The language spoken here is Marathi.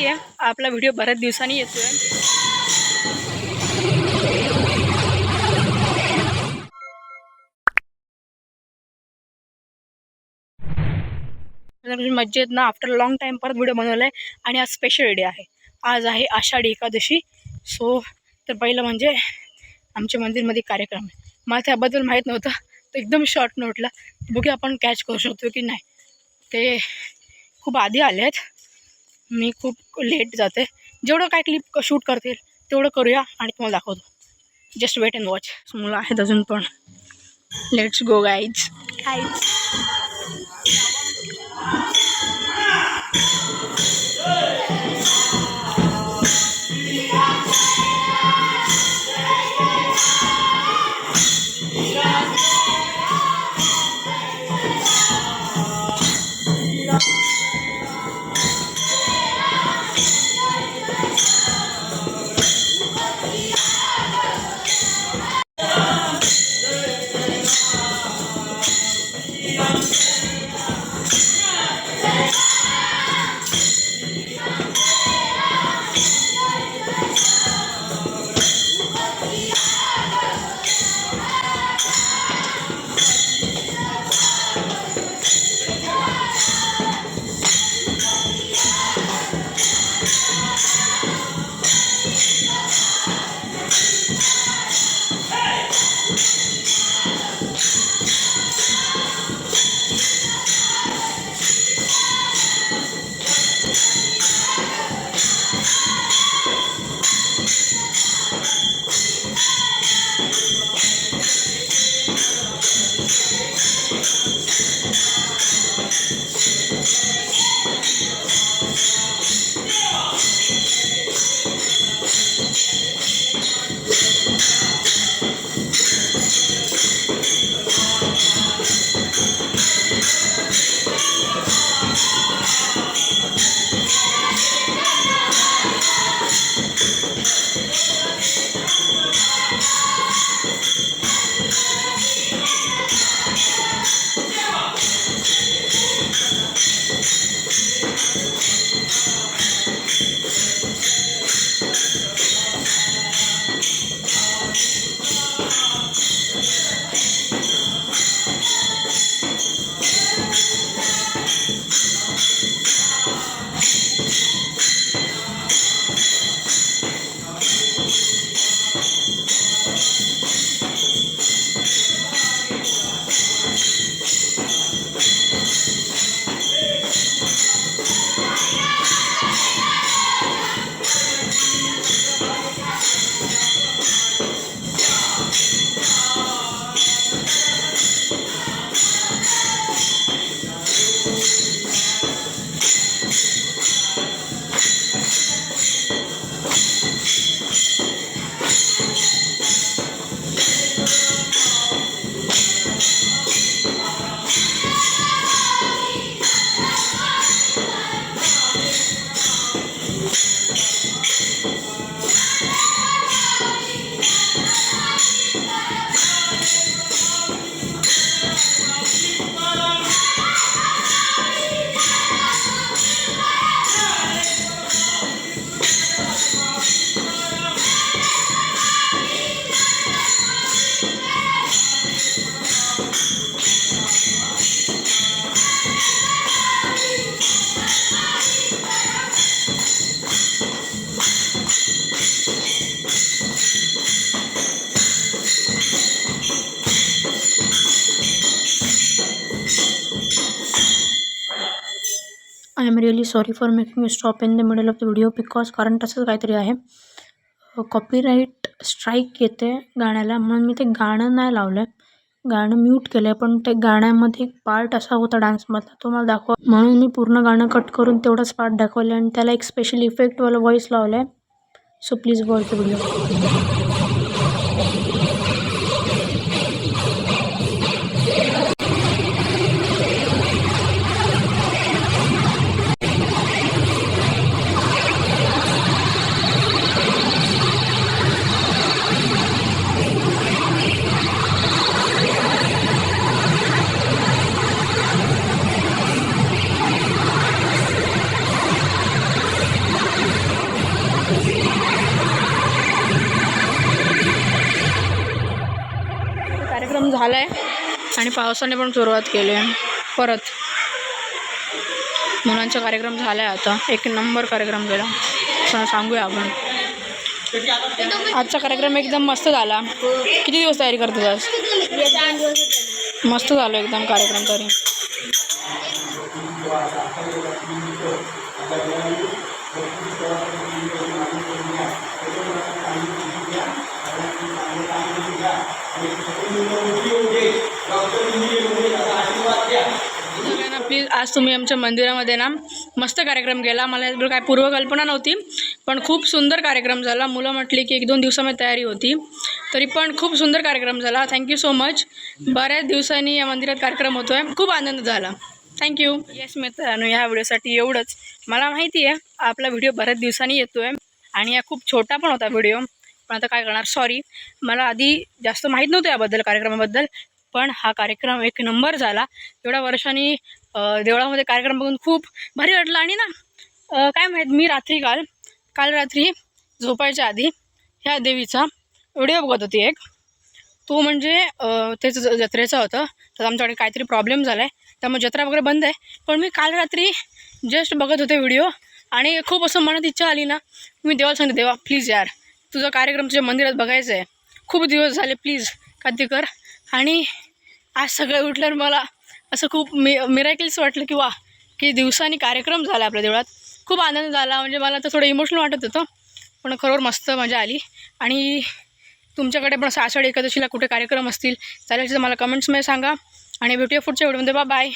आहे. आपला व्हिडिओ बऱ्याच दिवसांनी येतो आहे. मज्जेत ना आफ्टर लॉंग टाईम परत व्हिडिओ बनवला आहे आणि आज स्पेशल डे आहे. आज आहे आषाढी एकादशी. सो तर पहिलं म्हणजे आमच्या मंदिरमध्ये कार्यक्रम आहे. मला त्याबद्दल माहीत नव्हतं, तर एकदम शॉर्ट नोटला बघूया आपण कॅच करू शकतो की नाही. ते खूप आधी आले आहेत, मी खूप लेट जाते. जेवढं काय क्लिप शूट करतील तेवढं करूया आणि तुम्हाला दाखवतो. Just wait and watch. मुलं आहेत अजून पण. Let's go guys. I am really sorry for making you stop in the middle of the video because कारण तसंच काहीतरी आहे. कॉपीराईट स्ट्राईक येते गाण्याला, म्हणून मी ते गाणं नाही लावलं आहे. गाणं म्यूट केलं आहे, पण ते गाण्यामध्ये एक पार्ट असा होता डान्समधला, तो मला दाखवा, म्हणून मी पूर्ण गाणं कट करून तेवढाच पार्ट दाखवलं आणि त्याला एक स्पेशल इफेक्टवाला व्हॉईस लावला आहे. So please watch the video. आणि पावसाने पण सुरुवात केली आहे परत. मुलांचा कार्यक्रम झाला आहे आता, एक नंबर कार्यक्रम केला सांगूया आपण. आजचा कार्यक्रम एकदम मस्त झाला. किती दिवस तयारी करतो आज? मस्त झालं एकदम कार्यक्रम तरी. प्लीज आज तुम्ही आमच्या मंदिरामध्ये ना मस्त कार्यक्रम केला. मला याबद्दल काय पूर्वकल्पना नव्हती, पण खूप सुंदर कार्यक्रम झाला. मुलं म्हटली की 1-2 दिवसामध्ये तयारी होती, तरी पण खूप सुंदर कार्यक्रम झाला. Thank you so much. बऱ्याच दिवसांनी या मंदिरात कार्यक्रम होतो आहे, खूप आनंद झाला. थँक्यू. येस मित्रांनो, ह्या व्हिडिओसाठी एवढंच. मला माहिती आहे आपला व्हिडिओ बऱ्याच दिवसांनी येतो आहे आणि हा खूप छोटा पण होता व्हिडिओ, पण आता काय करणार, सॉरी. मला आधी जास्त माहीत नव्हतं याबद्दल, कार्यक्रमाबद्दल, पण हा कार्यक्रम एक नंबर झाला. एवढ्या वर्षांनी देवळामध्ये कार्यक्रम बघून खूप भारी वाटलं. आणि ना काय माहीत, मी काल रात्री झोपायच्या आधी ह्या देवीचा व्हिडिओ बघत होती एक. तो म्हणजे त्याचं जत्रेचा होता, तर आमच्याकडे काहीतरी प्रॉब्लेम झाला आहे, त्यामुळे जत्रा वगैरे बंद आहे. पण मी काल रात्री जस्ट बघत होते व्हिडिओ आणि खूप असं मनात इच्छा आली ना, मी देवाला सांगते, देवा प्लीज यार, तुझा कार्यक्रम तुझ्या मंदिरात बघायचं आहे, खूप दिवस झाले, प्लीज कधी कर. आणि आज सगळं उठल्यावर मला असं खूप मिराकल्स वाटलं की वा, की दिवसांनी कार्यक्रम झाला आपल्या देवळात. खूप आनंद झाला. म्हणजे मला तर थोडं इमोशनल वाटत होतं, पण खरोखर मस्त मजा आली. आणि तुमच्याकडे पण आषाढी एकादशीला कुठे कार्यक्रम असतील चालेल तर मला कमेंट्समध्ये सांगा. आणि भेटूया पुढच्या व्हिडिओमध्ये. बाय.